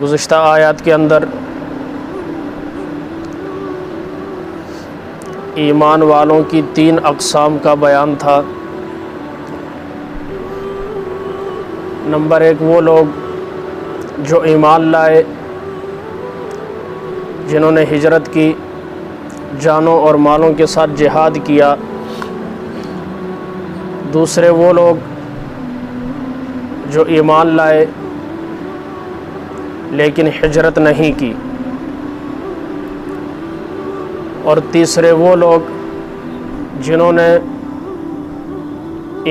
گزشتہ آیات کے اندر ایمان والوں کی 3 اقسام کا بیان تھا۔ نمبر 1 وہ لوگ جو ایمان لائے، جنہوں نے ہجرت کی، جانوں اور مالوں کے ساتھ جہاد کیا۔ دوسرے وہ لوگ جو ایمان لائے لیکن ہجرت نہیں کی۔ اور تیسرے وہ لوگ جنہوں نے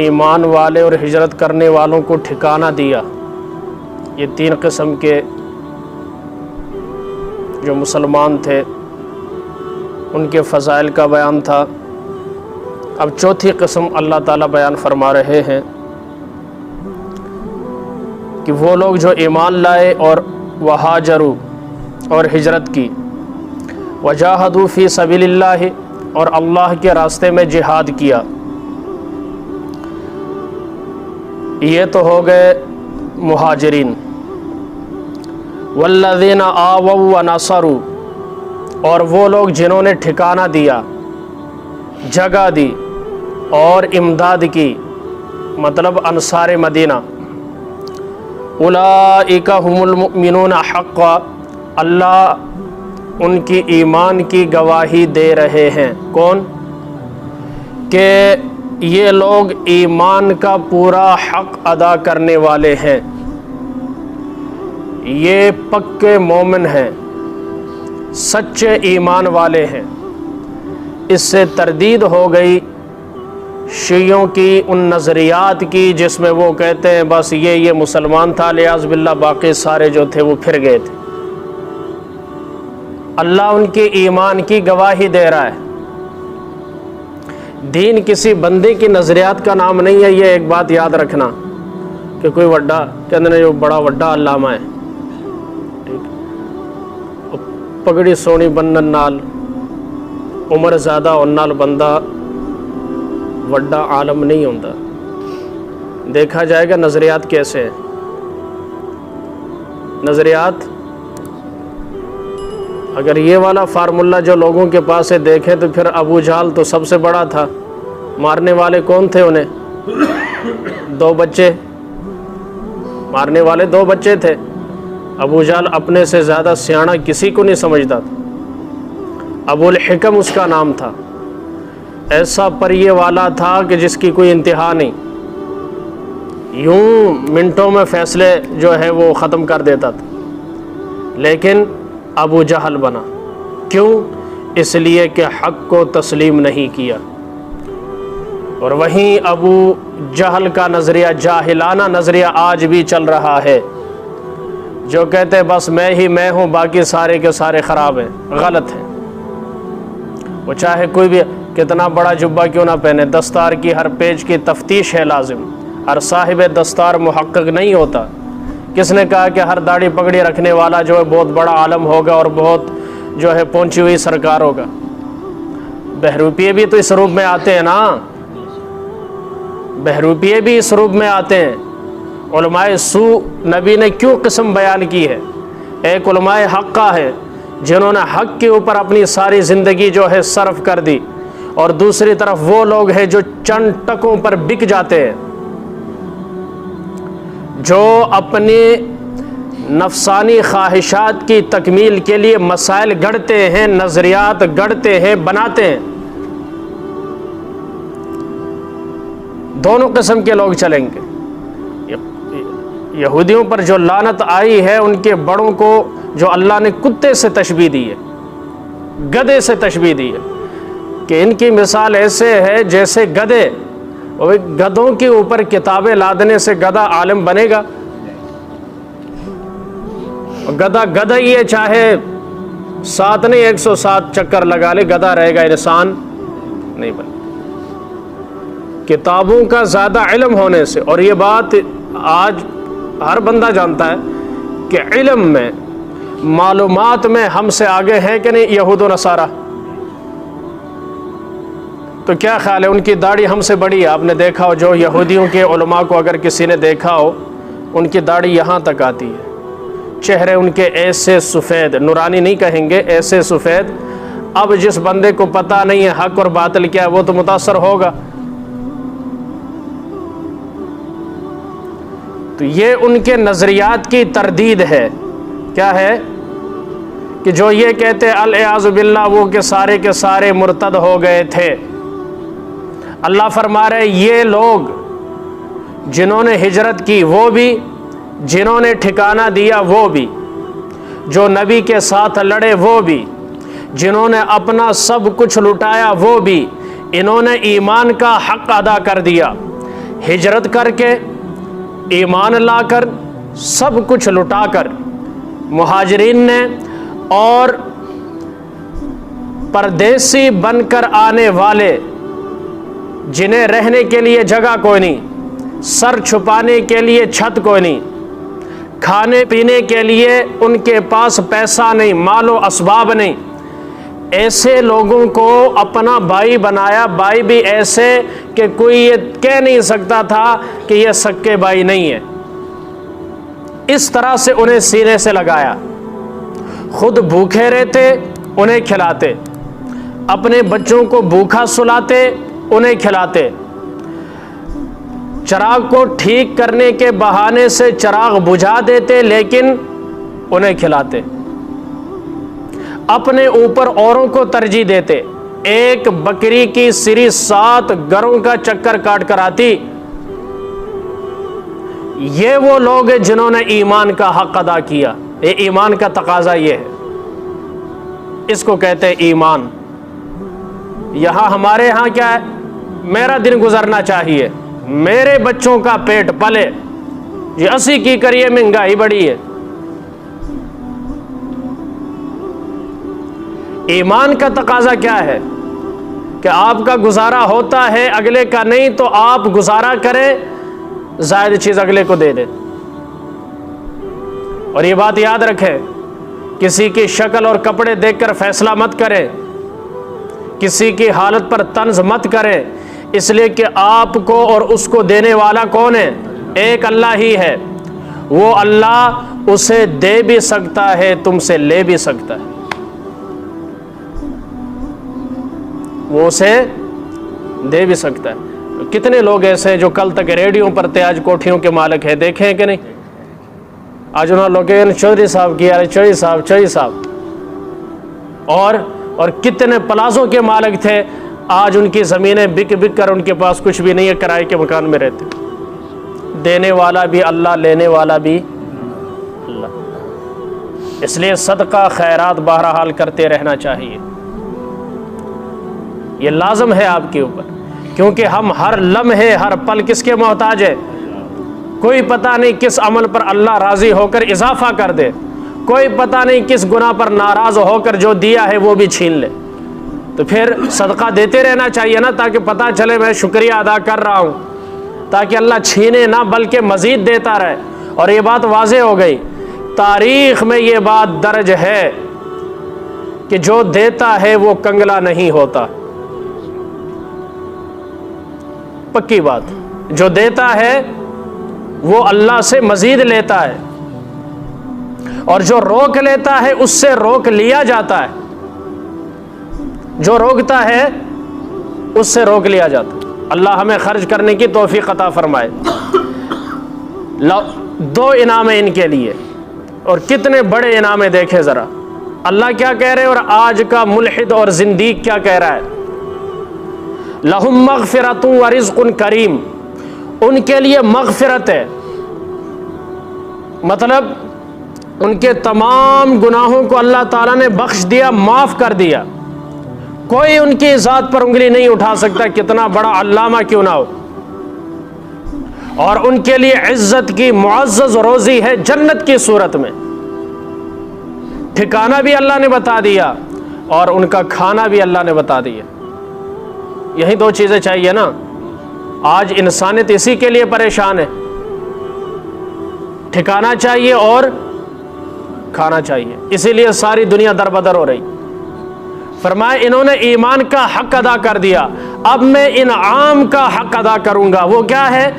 ایمان والے اور ہجرت کرنے والوں کو ٹھکانہ دیا۔ یہ 3 قسم کے جو مسلمان تھے ان کے فضائل کا بیان تھا۔ اب چوتھی قسم اللہ تعالیٰ بیان فرما رہے ہیں کہ وہ لوگ جو ایمان لائے اور وہاجروا اور ہجرت کی، وجاہدوا فی سبیل اللہ اور اللہ کے راستے میں جہاد کیا، یہ تو ہو گئے مہاجرین۔ والذین آووا ونصروا اور وہ لوگ جنہوں نے ٹھکانہ دیا، جگہ دی اور امداد کی، مطلب انصار مدینہ۔ اولئک هم المؤمنون حقا، اللہ ان کی ایمان کی گواہی دے رہے ہیں۔ کون؟ کہ یہ لوگ ایمان کا پورا حق ادا کرنے والے ہیں، یہ پکے مومن ہیں، سچے ایمان والے ہیں۔ اس سے تردید ہو گئی شیعوں کی ان نظریات کی جس میں وہ کہتے ہیں بس یہ مسلمان تھا، لیاذ باللہ باقی سارے جو تھے وہ پھر گئے تھے۔ اللہ ان کے ایمان کی گواہی دے رہا ہے۔ دین کسی بندے کی نظریات کا نام نہیں ہے، یہ ایک بات یاد رکھنا کہ کوئی وڈا کہتے ہیں جو بڑا وڈا علامہ ہے، پگڑی سونی بنن نال عمر زیادہ ہونے نال بندہ وڈا عالم نہیں ہوتا۔ دیکھا جائے گا نظریات کیسے ہیں۔ نظریات اگر یہ والا فارمولہ جو لوگوں کے پاس ہے دیکھیں تو پھر ابو جہل تو سب سے بڑا تھا، مارنے والے کون تھے انہیں؟ 2 بچے، مارنے والے 2 بچے تھے۔ ابو جہل اپنے سے زیادہ سیاںہ کسی کو نہیں سمجھتا تھا، ابو الحکم اس کا نام تھا۔ ایسا پریے والا تھا کہ جس کی کوئی انتہا نہیں، یوں منٹوں میں فیصلے جو ہے وہ ختم کر دیتا تھا، لیکن ابو جہل بنا۔ کیوں؟ اس لیے کہ حق کو تسلیم نہیں کیا۔ اور وہیں ابو جہل کا نظریہ، جاہلانہ نظریہ آج بھی چل رہا ہے، جو کہتے ہیں بس میں ہی میں ہوں، باقی سارے کے سارے خراب ہیں، غلط ہیں۔ وہ چاہے کوئی بھی کتنا بڑا جبہ کیوں نہ پہنے، دستار کی ہر پیج کی تفتیش ہے لازم، ہر صاحب دستار محقق نہیں ہوتا۔ کس نے کہا کہ ہر داڑھی پگڑی رکھنے والا جو ہے بہت بڑا عالم ہوگا اور بہت جو ہے پہنچی ہوئی سرکار ہوگا؟ بہروپیے بھی تو اس روپ میں آتے ہیں نا، بہروپیے بھی اس روپ میں آتے ہیں۔ علماء سو نبی نے کیوں قسم بیان کی ہے؟ ایک علماء حق کا ہے جنہوں نے حق کے اوپر اپنی ساری زندگی جو ہے صرف کر دی، اور دوسری طرف وہ لوگ ہیں جو چند ٹکوں پر بک جاتے ہیں، جو اپنی نفسانی خواہشات کی تکمیل کے لیے مسائل گڑھتے ہیں، نظریات گڑھتے ہیں، بناتے ہیں۔ دونوں قسم کے لوگ چلیں گے۔ یہودیوں پر جو لعنت آئی ہے ان کے بڑوں کو جو اللہ نے کتے سے تشبیہ دی ہے، گدھے سے تشبیہ دی ہے، کہ ان کی مثال ایسے ہے جیسے گدھے۔ گدھوں کے اوپر کتابیں لادنے سے گدھا عالم بنے گا؟ گدھا گدھا ہی ہے، چاہے 7 نہیں 107 چکر لگا لے، گدھا رہے گا، انسان نہیں بنے۔ کتابوں کا زیادہ علم ہونے سے، اور یہ بات آج ہر بندہ جانتا ہے کہ علم میں، معلومات میں ہم سے آگے ہیں کہ نہیں یہود و نصارہ؟ تو کیا خیال ہے، ان کی داڑھی ہم سے بڑی ہے؟ آپ نے دیکھا ہو جو یہودیوں کے علماء کو اگر کسی نے دیکھا ہو، ان کی داڑھی یہاں تک آتی ہے، چہرے ان کے ایسے سفید، نورانی نہیں کہیں گے، ایسے سفید. اب جس بندے کو پتہ نہیں ہے حق اور باطل کیا ہے وہ تو متاثر ہوگا. تو یہ ان کے نظریات کی تردید ہے. کیا ہے کہ جو یہ کہتے الیاذ باللہ وہ کہ سارے مرتد ہو گئے تھے. اللہ فرما رہے یہ لوگ جنہوں نے ہجرت کی وہ بھی، جنہوں نے ٹھکانہ دیا وہ بھی، جو نبی کے ساتھ لڑے وہ بھی، جنہوں نے اپنا سب کچھ لٹایا وہ بھی، انہوں نے ایمان کا حق ادا کر دیا. ہجرت کر کے، ایمان لا کر، سب کچھ لٹا کر مہاجرین نے، اور پردیسی بن کر آنے والے جنہیں رہنے کے لیے جگہ کوئی نہیں، سر چھپانے کے لیے چھت کوئی نہیں، کھانے پینے کے لیے ان کے پاس پیسہ نہیں، مال و اسباب نہیں، ایسے لوگوں کو اپنا بھائی بنایا. بھائی بھی ایسے کہ کوئی یہ کہہ نہیں سکتا تھا کہ یہ سکے بھائی نہیں ہے. اس طرح سے انہیں سینے سے لگایا. خود بھوکے رہتے انہیں کھلاتے، اپنے بچوں کو بھوکا سلاتے انہیں کھلاتے، چراغ کو ٹھیک کرنے کے بہانے سے چراغ بجھا دیتے لیکن انہیں کھلاتے. اپنے اوپر اوروں کو ترجیح دیتے. ایک بکری کی سری 7 گھروں کا چکر کاٹ کر آتی. یہ وہ لوگ ہیں جنہوں نے ایمان کا حق ادا کیا. یہ ایمان کا تقاضا یہ ہے، اس کو کہتے ہیں ایمان. یہاں ہمارے ہاں کیا ہے؟ میرا دن گزرنا چاہیے، میرے بچوں کا پیٹ پلے. یہ 80 کی کریے، مہنگائی بڑی ہے. ایمان کا تقاضا کیا ہے کہ آپ کا گزارا ہوتا ہے، اگلے کا نہیں، تو آپ گزارا کریں، زائد چیز اگلے کو دے دیں. اور یہ بات یاد رکھیں، کسی کی شکل اور کپڑے دیکھ کر فیصلہ مت کریں، کسی کی حالت پر طنز مت کریں، اس لیے کہ آپ کو اور اس کو دینے والا کون ہے؟ ایک اللہ ہی ہے. وہ اللہ اسے دے بھی سکتا ہے، تم سے لے بھی سکتا ہے. وہ اسے دے بھی سکتا ہے. کتنے لوگ ایسے ہیں جو کل تک ریڈیو پر تھے، آج کوٹھیوں کے مالک ہیں، دیکھیں کہ نہیں؟ آج انہوں نے لوگ چودھری صاحب کیا، چودھری صاحب، اور کتنے پلازوں کے مالک تھے، آج ان کی زمینیں بک کر ان کے پاس کچھ بھی نہیں ہے، کرائے کے مکان میں رہتے. دینے والا بھی اللہ، لینے والا بھی اللہ. اس لیے صدقہ خیرات بہرحال کرتے رہنا چاہیے. یہ لازم ہے آپ کے اوپر، کیونکہ ہم ہر لمحے ہر پل کس کے محتاج ہے؟ کوئی پتہ نہیں کس عمل پر اللہ راضی ہو کر اضافہ کر دے، کوئی پتہ نہیں کس گناہ پر ناراض ہو کر جو دیا ہے وہ بھی چھین لے. تو پھر صدقہ دیتے رہنا چاہیے نا، تاکہ پتہ چلے میں شکریہ ادا کر رہا ہوں، تاکہ اللہ چھینے نہ بلکہ مزید دیتا رہے. اور یہ بات واضح ہو گئی، تاریخ میں یہ بات درج ہے کہ جو دیتا ہے وہ کنگلا نہیں ہوتا. پکی بات، جو دیتا ہے وہ اللہ سے مزید لیتا ہے، اور جو روک لیتا ہے اس سے روک لیا جاتا ہے. جو روکتا ہے اس سے روک لیا جاتا ہے. اللہ ہمیں خرچ کرنے کی توفیق عطا فرمائے. 2 انعام ہیں ان کے لیے، اور کتنے بڑے انعام ہیں دیکھیں ذرا. اللہ کیا کہہ رہے ہیں اور آج کا ملحد اور زندیق کیا کہہ رہا ہے؟ لہم مغفرۃ و رزق کریم. ان کے لیے مغفرت ہے، مطلب ان کے تمام گناہوں کو اللہ تعالیٰ نے بخش دیا، معاف کر دیا. کوئی ان کی ذات پر انگلی نہیں اٹھا سکتا، کتنا بڑا علامہ کیوں نہ ہو. اور ان کے لیے عزت کی معزز روزی ہے جنت کی صورت میں. ٹھکانہ بھی اللہ نے بتا دیا اور ان کا کھانا بھی اللہ نے بتا دیا. یہی 2 چیزیں چاہیے نا. آج انسانیت اسی کے لیے پریشان ہے، ٹھکانہ چاہیے اور کھانا چاہیے، اسی لیے ساری دنیا در بدر ہو رہی. فرمائے انہوں نے ایمان کا حق ادا کر دیا، اب میں انعام کا حق ادا کروں گا. وہ کیا ہے؟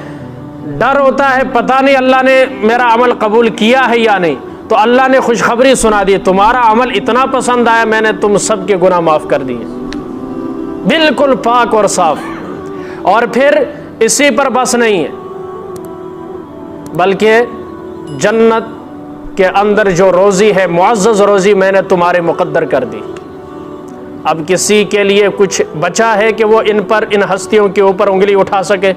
ڈر ہوتا ہے، پتہ نہیں اللہ نے میرا عمل قبول کیا ہے یا نہیں، تو اللہ نے خوشخبری سنا دی، تمہارا عمل اتنا پسند آیا میں نے تم سب کے گناہ معاف کر دیے، بالکل پاک اور صاف۔ اور پھر اسی پر بس نہیں ہے، بلکہ جنت کے اندر جو روزی ہے، معزز روزی میں نے تمہارے مقدر کر دی۔ اب کسی کے لیے کچھ بچا ہے کہ وہ ان ہستیوں کے اوپر انگلی اٹھا سکے؟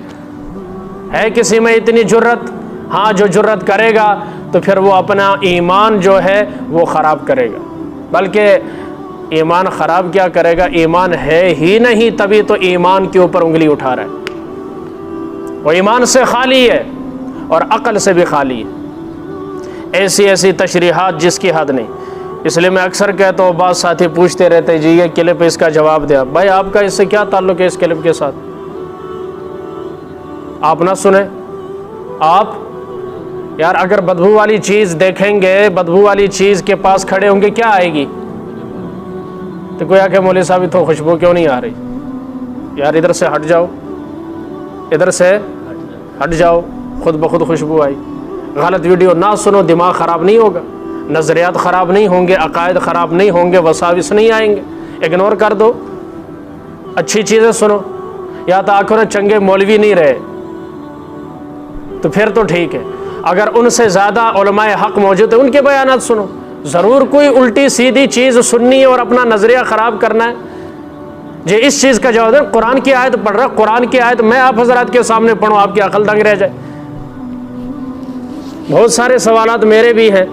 ہے کسی میں اتنی جرت؟ ہاں، جو جرت کرے گا تو پھر وہ اپنا ایمان جو ہے وہ خراب کرے گا، بلکہ ایمان خراب کیا کرے گا، ایمان ہے ہی نہیں تبھی تو ایمان کے اوپر انگلی اٹھا رہا ہے۔ وہ ایمان سے خالی ہے اور عقل سے بھی خالی ہے۔ ایسی تشریحات جس کی حد نہیں۔ اس لیے میں اکثر کہتا ہوں، بعض ساتھی پوچھتے رہتے جی یہ کلپ اس کا جواب دیا، بھائی آپ کا اس سے کیا تعلق ہے اس کلپ کے ساتھ؟ آپ نہ سنیں، آپ یار اگر بدبو والی چیز دیکھیں گے، بدبو والی چیز کے پاس کھڑے ہوں گے، کیا آئے گی؟ تو کوئی کہ مولوی صاحب تو خوشبو کیوں نہیں آ رہی؟ یار ادھر سے ہٹ جاؤ، ادھر سے ہٹ جاؤ، خود بخود خوشبو آئی۔ غلط ویڈیو نہ سنو، دماغ خراب نہیں ہوگا، نظریات خراب نہیں ہوں گے، عقائد خراب نہیں ہوں گے، وساوس نہیں آئیں گے، اگنور کر دو، اچھی چیزیں سنو۔ یا تو آنکھوں نے چنگے مولوی نہیں رہے تو پھر تو ٹھیک ہے، اگر ان سے زیادہ علماء حق موجود ہیں ان کے بیانات سنو۔ ضرور کوئی الٹی سیدھی چیز سننی ہے اور اپنا نظریہ خراب کرنا ہے؟ جی اس چیز کا جواب ہے، قرآن کی آیت پڑھ رہا، قرآن کی آیت میں آپ حضرات کے سامنے پڑھوں، آپ کی عقل دنگ رہ جائے۔ بہت سارے سوالات میرے بھی ہیں،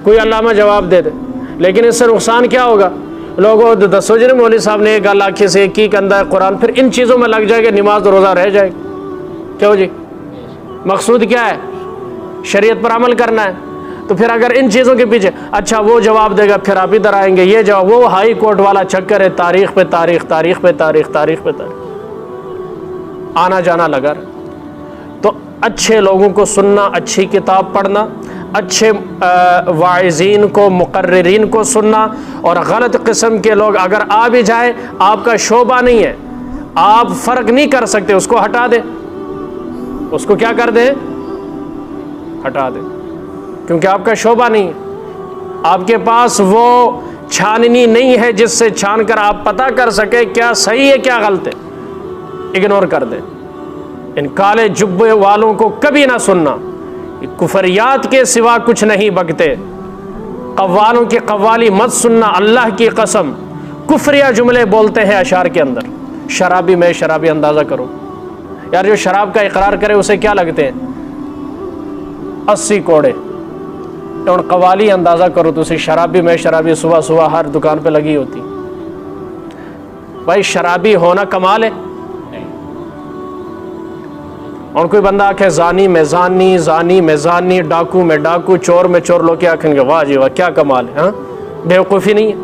کوئی علامہ جواب دے دے، لیکن اس سے نقصان کیا ہوگا؟ لوگوں دسو جی مولوی صاحب نے ایک گل آنکھیں سے کی کندھا ہے قرآن، پھر ان چیزوں میں لگ جائے گا، نماز روزہ رہ جائے گا۔ کیوں جی؟ مقصود کیا ہے؟ شریعت پر عمل کرنا ہے۔ تو پھر اگر ان چیزوں کے پیچھے اچھا وہ جواب دے گا، پھر آپ ادھر آئیں گے یہ جواب، وہ ہائی کورٹ والا چکر ہے، تاریخ پہ تاریخ، تاریخ پہ تاریخ، تاریخ پہ تاریخ، آنا جانا لگا رہا۔ تو اچھے لوگوں کو سننا، اچھی کتاب پڑھنا، اچھے واعظین کو، مقررین کو سننا، اور غلط قسم کے لوگ اگر آ بھی جائے، آپ کا شعبہ نہیں ہے، آپ فرق نہیں کر سکتے، اس کو ہٹا دیں، اس کو کیا کر دیں؟ ہٹا دیں، کیونکہ آپ کا شعبہ نہیں ہے، آپ کے پاس وہ چھاننی نہیں ہے جس سے چھان کر آپ پتہ کر سکے کیا صحیح ہے کیا غلط ہے، اگنور کر دیں۔ ان کالے جبے والوں کو کبھی نہ سننا، کفریات کے سوا کچھ نہیں بکتے، قوالوں کی قوالی مت سننا، اللہ کی قسم کفریہ جملے بولتے ہیں اشعار کے اندر۔ شرابی میں شرابی، اندازہ کرو یار، جو شراب کا اقرار کرے اسے کیا لگتے ہیں؟ 80 کوڑے۔ اور قوالی اندازہ کرو تو اسے شرابی میں شرابی صبح صبح ہر دکان پہ لگی ہوتی۔ بھائی شرابی ہونا کمال ہے؟ اور کوئی بندہ آکھے زانی میں زانی، زانی میں زانی، ڈاکو میں ڈاکو، چور میں چور، لوگ کیا کہیں گے واہ جی واہ کیا کمال ہے۔ ہاں بیوقوفی نہیں ہے،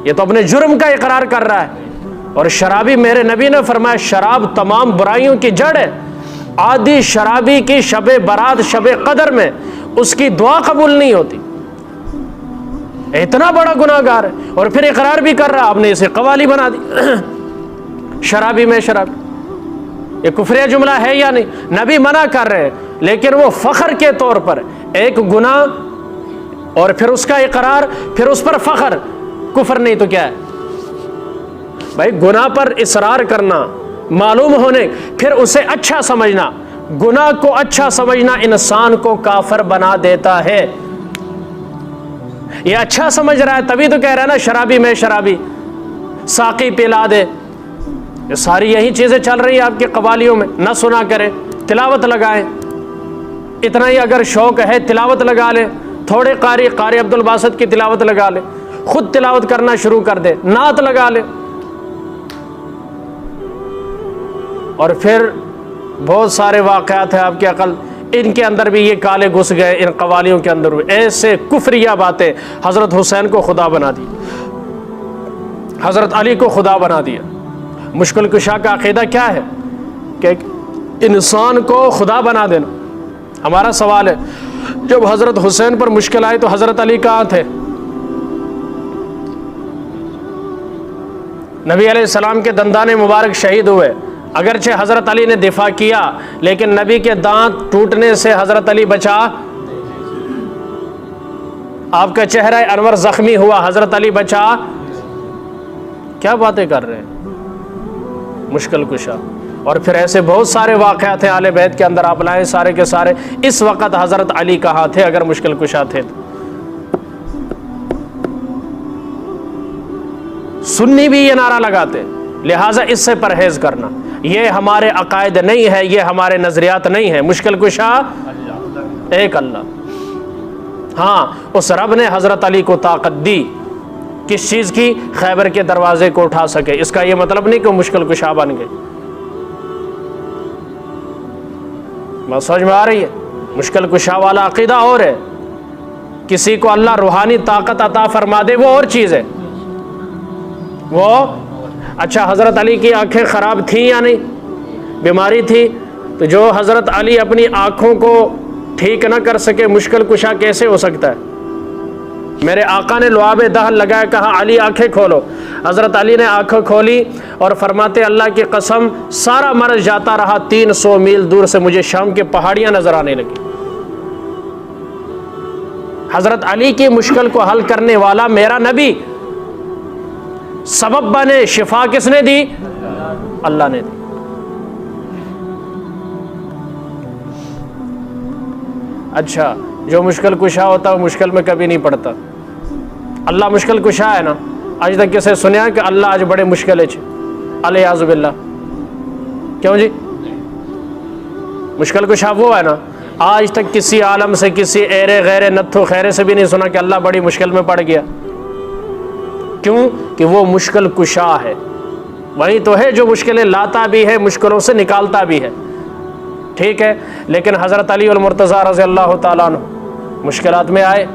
یہ تو اپنے جرم کا اقرار کر رہا ہے۔ اور شرابی، میرے نبی نے فرمایا شراب تمام برائیوں کی جڑ ہے، عادی شرابی کی شب برات، شب قدر میں اس کی دعا قبول نہیں ہوتی، اتنا بڑا گناہ گار ہے، اور پھر اقرار بھی کر رہا، آپ نے اسے قوالی بنا دی۔ شرابی میں شرابی، یہ کفریہ جملہ ہے یا نہیں؟ نبی منع کر رہے ہیں، لیکن وہ فخر کے طور پر ایک گناہ اور پھر اس کا اقرار، پھر اس پر فخر، کفر نہیں تو کیا ہے؟ بھائی گناہ پر اصرار کرنا، معلوم ہونے، پھر اسے اچھا سمجھنا، گناہ کو اچھا سمجھنا انسان کو کافر بنا دیتا ہے۔ یہ اچھا سمجھ رہا ہے تبھی تو کہہ رہا ہے نا شرابی میں شرابی، ساقی پلا دے، یہ ساری یہی چیزیں چل رہی ہیں آپ کے قوالیوں میں۔ نہ سنا کریں، تلاوت لگائیں، اتنا ہی اگر شوق ہے تلاوت لگا لیں، تھوڑے قاری عبد الباسط کی تلاوت لگا لیں، خود تلاوت کرنا شروع کر دے، نعت لگا لیں، اور پھر بہت سارے واقعات ہیں آپ کی عقل، ان کے اندر بھی یہ کالے گھس گئے، ان قوالیوں کے اندر ایسے کفریہ باتیں، حضرت حسین کو خدا بنا دی، حضرت علی کو خدا بنا دیا۔ مشکل کشا کا عقیدہ کیا ہے؟ کہ انسان کو خدا بنا دینا۔ ہمارا سوال ہے جب حضرت حسین پر مشکل آئی تو حضرت علی کہاں تھے؟ نبی علیہ السلام کے دندان مبارک شہید ہوئے، اگرچہ حضرت علی نے دفاع کیا، لیکن نبی کے دانت ٹوٹنے سے حضرت علی بچا آپ کا چہرہ انور زخمی ہوا، حضرت علی بچا، کیا باتیں کر رہے ہیں، مشکل کشا۔ اور پھر ایسے بہت سارے واقعات ہیں اہل بیت کے اندر، آپ لائیں سارے کے سارے۔ اس وقت حضرت علی کہاں تھے اگر مشکل کشا تھے تو؟ سنی بھی یہ نعرہ لگاتے، لہٰذا اس سے پرہیز کرنا، یہ ہمارے عقائد نہیں ہے، یہ ہمارے نظریات نہیں ہے۔ مشکل کشا ایک اللہ۔ ہاں، اس رب نے حضرت علی کو طاقت دی، کس چیز کی؟ خیبر کے دروازے کو اٹھا سکے۔ اس کا یہ مطلب نہیں کہ مشکل کشا بن گئے۔ بات سمجھ میں آ رہی ہے؟ مشکل کشا والا عقیدہ اور ہے، کسی کو اللہ روحانی طاقت عطا فرما دے وہ اور چیز ہے۔ وہ اچھا، حضرت علی کی آنکھیں خراب تھیں یا نہیں؟ بیماری تھی، تو جو حضرت علی اپنی آنکھوں کو ٹھیک نہ کر سکے مشکل کشا کیسے ہو سکتا ہے؟ میرے آقا نے لعاب دہن لگایا، کہا علی آنکھیں کھولو۔ حضرت علی نے آنکھیں کھولی اور فرماتے اللہ کی قسم سارا مرض جاتا رہا، 300 میل دور سے مجھے شام کے پہاڑیاں نظر آنے لگی۔ حضرت علی کی مشکل کو حل کرنے والا میرا نبی، سبب بنے، شفا کس نے دی؟ اللہ نے دی۔ اچھا، جو مشکل کشا ہوتا ہے وہ مشکل میں کبھی نہیں پڑتا۔ اللہ مشکل کشا ہے نا، آج تک کسے سنیا کہ اللہ آج بڑے مشکل ہے؟ الیاذ باللہ، کیوں جی؟ مشکل کشا وہ ہے نا، آج تک کسی عالم سے، کسی ایرے غیرے نتھو خیرے سے بھی نہیں سنا کہ اللہ بڑی مشکل میں پڑ گیا۔ کیوں؟ کہ وہ مشکل کشا ہے، وہی تو ہے جو مشکلیں لاتا بھی ہے، مشکلوں سے نکالتا بھی ہے، ٹھیک ہے۔ لیکن حضرت علی المرتضیٰ رضی اللہ تعالیٰ عنہ مشکلات میں آئے،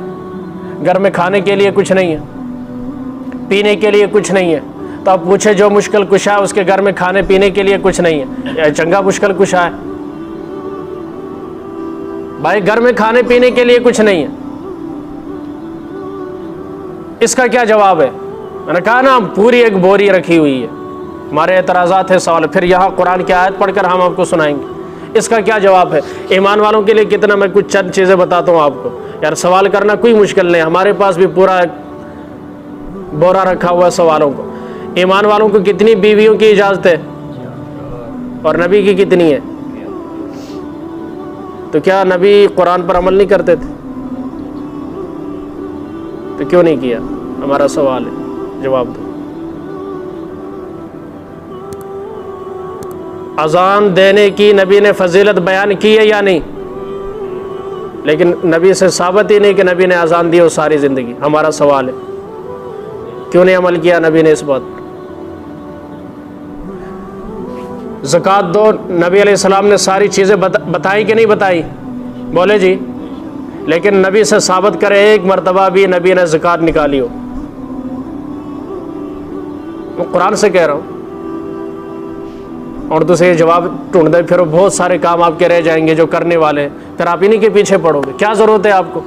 گھر میں کھانے کے لیے کچھ نہیں ہے، پینے کے لیے کچھ نہیں ہے، تو اب پوچھے جو مشکل کشا ہے اس کے گھر میں کھانے پینے کے لیے کچھ نہیں ہے، یہ چنگا مشکل کشا ہے؟ بھائی گھر میں کھانے پینے کے لیے کچھ نہیں ہے، اس کا کیا جواب ہے؟ میں نے کہا نا پوری ایک بوری رکھی ہوئی ہے، ہمارے اعتراضات ہے، سوال، پھر یہاں قرآن کی آیت پڑھ کر ہم آپ کو سنائیں گے، اس کا کیا جواب ہے؟ ایمان والوں کے لیے کتنا، میں کچھ چند چیزیں بتاتا ہوں آپ کو، یار سوال کرنا کوئی مشکل نہیں، ہمارے پاس بھی پورا بورا رکھا ہوا ہے سوالوں کو۔ ایمان والوں کو کتنی بیویوں کی اجازت ہے اور نبی کی کتنی ہے؟ تو کیا نبی قرآن پر عمل نہیں کرتے تھے؟ تو کیوں نہیں کیا؟ ہمارا سوال ہے، جواب دو۔ اذان دینے کی نبی نے فضیلت بیان کی ہے یا نہیں؟ لیکن نبی سے ثابت ہی نہیں کہ نبی نے اذان دی ہو ساری زندگی۔ ہمارا سوال ہے کیوں نہیں عمل کیا نبی نے اس بات پر؟ زکوٰۃ دو، نبی علیہ السلام نے ساری چیزیں بتائی کہ نہیں بتائی؟ بولے جی، لیکن نبی سے ثابت کرے ایک مرتبہ بھی نبی نے زکوٰۃ نکالی ہو؟ میں قرآن سے کہہ رہا ہوں، اور دوسرے یہ جواب ڈھونڈتے پھر بہت سارے کام آپ کے رہ جائیں گے جو کرنے والے ہیں، پھر آپ انہی کے پیچھے پڑو گے۔ کیا ضرورت ہے آپ کو؟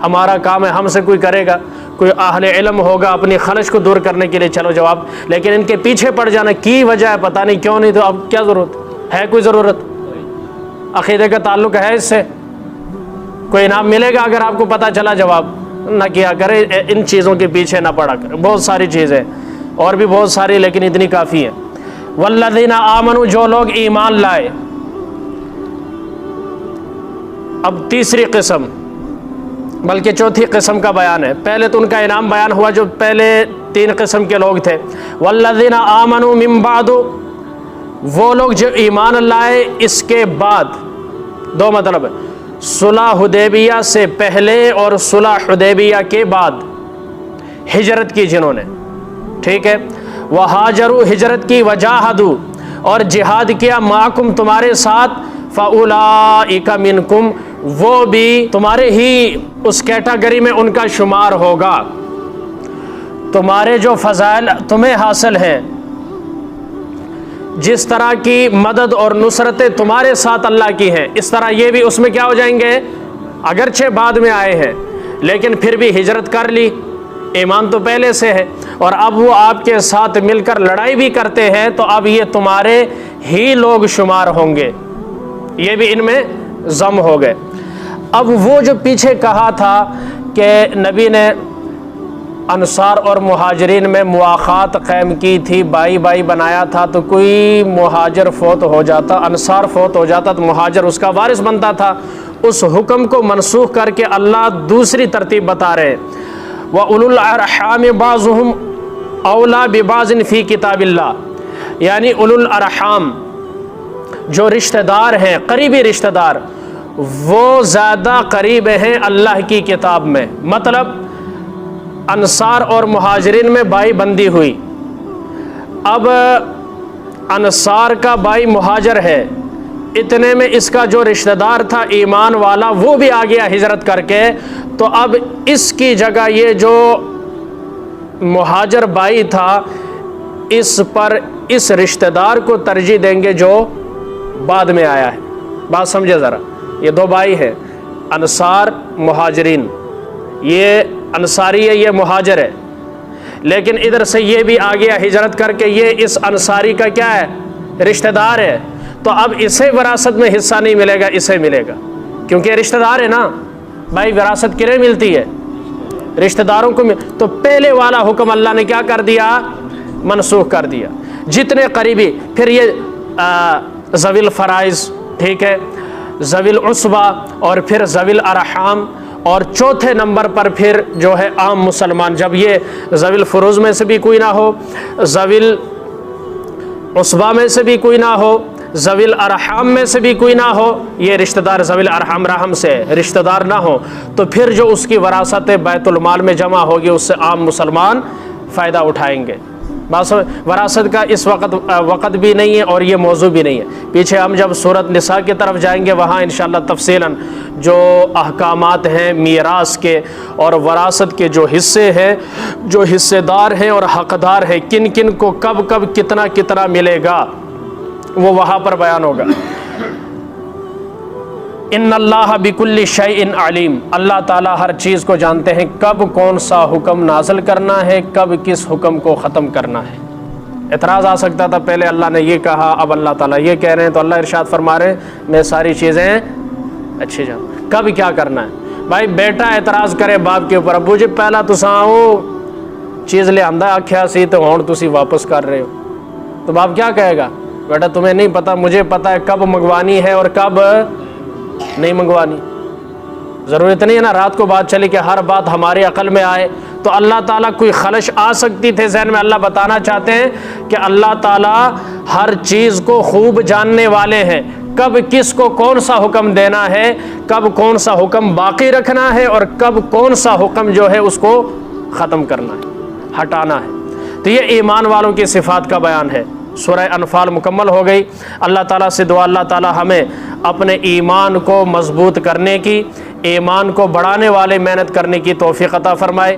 ہمارا کام ہے، ہم سے کوئی کرے گا، کوئی اہل علم ہوگا اپنی خلش کو دور کرنے کے لیے، چلو جواب، لیکن ان کے پیچھے پڑ جانا کی وجہ ہے پتہ نہیں کیوں نہیں، تو اب کیا ضرورت ہے؟ کوئی ضرورت؟ عقیدے کا تعلق ہے اس سے؟ کوئی انعام ملے گا اگر آپ کو پتہ چلا جواب؟ نہ کیا کرے، ان چیزوں کے پیچھے نہ پڑا کرے۔ بہت ساری چیزیں اور بھی بہت ساری، لیکن اتنی کافی ہے۔ والذین آمنوا، جو لوگ ایمان لائے۔ اب تیسری قسم بلکہ چوتھی قسم کا بیان ہے، پہلے تو ان کا انعام بیان ہوا جو پہلے تین قسم کے لوگ تھے۔ والذین آمنوا من بعد، وہ لوگ جو ایمان لائے اس کے بعد، دو مطلب ہے، صلح حدیبیہ سے پہلے اور صلح حدیبیہ کے بعد ہجرت کی جنہوں نے، ٹھیک ہے، وہاجروا، ہجرت کی، وجاہدوا، اور جہاد کیا، معکم، تمہارے ساتھ، فاولئک منکم، وہ بھی تمہارے ہی اس کیٹیگری میں ان کا شمار ہوگا۔ تمہارے جو فضائل تمہیں حاصل ہیں، جس طرح کی مدد اور نصرتیں تمہارے ساتھ اللہ کی ہیں، اس طرح یہ بھی اس میں کیا ہو جائیں گے؟ اگرچہ بعد میں آئے ہیں لیکن پھر بھی ہجرت کر لی، ایمان تو پہلے سے ہے، اور اب وہ آپ کے ساتھ مل کر لڑائی بھی کرتے ہیں، تو اب یہ تمہارے ہی لوگ شمار ہوں گے، یہ بھی ان میں ضم ہو گئے۔ اب وہ جو پیچھے کہا تھا کہ نبی نے انصار اور مہاجرین میں مواخات قائم کی تھی، بائی بائی بنایا تھا، تو کوئی مہاجر فوت ہو جاتا، انصار فوت ہو جاتا تو مہاجر اس کا وارث بنتا تھا۔ اس حکم کو منسوخ کر کے اللہ دوسری ترتیب بتا رہے ہیں، وَأُولُو الْأَرْحَامِ بَعْضُهُمْ أَوْلَىٰ بِبَعْضٍ فِي کتاب اللہ، یعنی اولو الارحام جو رشتہ دار ہیں، قریبی رشتہ دار، وہ زیادہ قریب ہیں اللہ کی کتاب میں۔ مطلب انصار اور مہاجرین میں بائی بندی ہوئی، اب انصار کا بائی مہاجر ہے، اتنے میں اس کا جو رشتہ دار تھا ایمان والا وہ بھی آ گیا ہجرت کر کے، تو اب اس کی جگہ یہ جو مہاجر بائی تھا اس پر اس رشتہ دار کو ترجیح دیں گے جو بعد میں آیا ہے۔ بات سمجھے ذرا، یہ دو بھائی ہیں، انصار مہاجرین، یہ انصاری ہے، یہ مہاجر ہے، لیکن ادھر سے یہ بھی آ گیا ہجرت کر کے، یہ اس انصاری کا کیا ہے؟ رشتہ دار ہے، تو اب اسے وراثت میں حصہ نہیں ملے گا، اسے ملے گا، کیونکہ رشتہ دار ہے نا بھائی، وراثت کنہیں ملتی ہے؟ رشتہ داروں کو تو پہلے والا حکم اللہ نے کیا کر دیا؟ منسوخ کر دیا۔ جتنے قریبی، پھر یہ ذوی الفرائض، ٹھیک ہے، ذوی العصبہ، اور پھر ذوی الارحام، اور چوتھے نمبر پر پھر جو ہے عام مسلمان، جب یہ ذوی الفروض میں سے بھی کوئی نہ ہو، ذوی العصبہ میں سے بھی کوئی نہ ہو، ذوی الارحام میں سے بھی کوئی نہ ہو، یہ رشتہ دار ذوی الارحام رحم سے رشتہ دار نہ ہو، تو پھر جو اس کی وراثت بیت المال میں جمع ہوگی اس سے عام مسلمان فائدہ اٹھائیں گے۔ وراثت کا اس وقت بھی نہیں ہے اور یہ موضوع بھی نہیں ہے، پیچھے ہم جب سورۃ نساء کی طرف جائیں گے وہاں انشاءاللہ تفصیلاً جو احکامات ہیں میراث کے اور وراثت کے جو حصے ہیں، جو حصے دار ہیں اور حقدار ہیں، کن کن کو کب کب کتنا کتنا ملے گا، وہ وہاں پر بیان ہوگا۔ ان اللہ بکل شیء علیم، اللہ تعالیٰ ہر چیز کو جانتے ہیں، کب کون سا حکم نازل کرنا ہے، کب کس حکم کو ختم کرنا ہے۔ اعتراض آ سکتا تھا، پہلے اللہ نے یہ کہا اب اللہ تعالیٰ یہ کہہ رہے ہیں، تو اللہ ارشاد فرما رہے ہیں میں ساری چیزیں اچھی جانتا، کب کیا کرنا ہے۔ بھائی بیٹا اعتراض کرے باپ کے اوپر، ابو جی پہلا تساں وہ چیز لے آندا آکھیا سی تو ہن تسی واپس کر رہے ہو، تو باپ کیا کہے گا؟ بیٹا تمہیں نہیں پتہ، مجھے پتہ ہے کب منگوانی ہے اور کب نہیں منگوانی۔ ضرورت نہیں ہے نا رات کو بات چلی کہ ہر بات ہماری عقل میں آئے، تو اللہ تعالیٰ کوئی خلش آ سکتی تھے ذہن میں، اللہ بتانا چاہتے ہیں کہ اللہ تعالیٰ ہر چیز کو خوب جاننے والے ہیں، کب کس کو کون سا حکم دینا ہے، کب کون سا حکم باقی رکھنا ہے، اور کب کون سا حکم جو ہے اس کو ختم کرنا ہے، ہٹانا ہے۔ تو یہ ایمان والوں کی صفات کا بیان ہے۔ سورہ انفال مکمل ہو گئی۔ اللہ تعالیٰ سے دعا اللہ تعالیٰ ہمیں اپنے ایمان کو مضبوط کرنے کی، ایمان کو بڑھانے والے محنت کرنے کی توفیق عطا فرمائے۔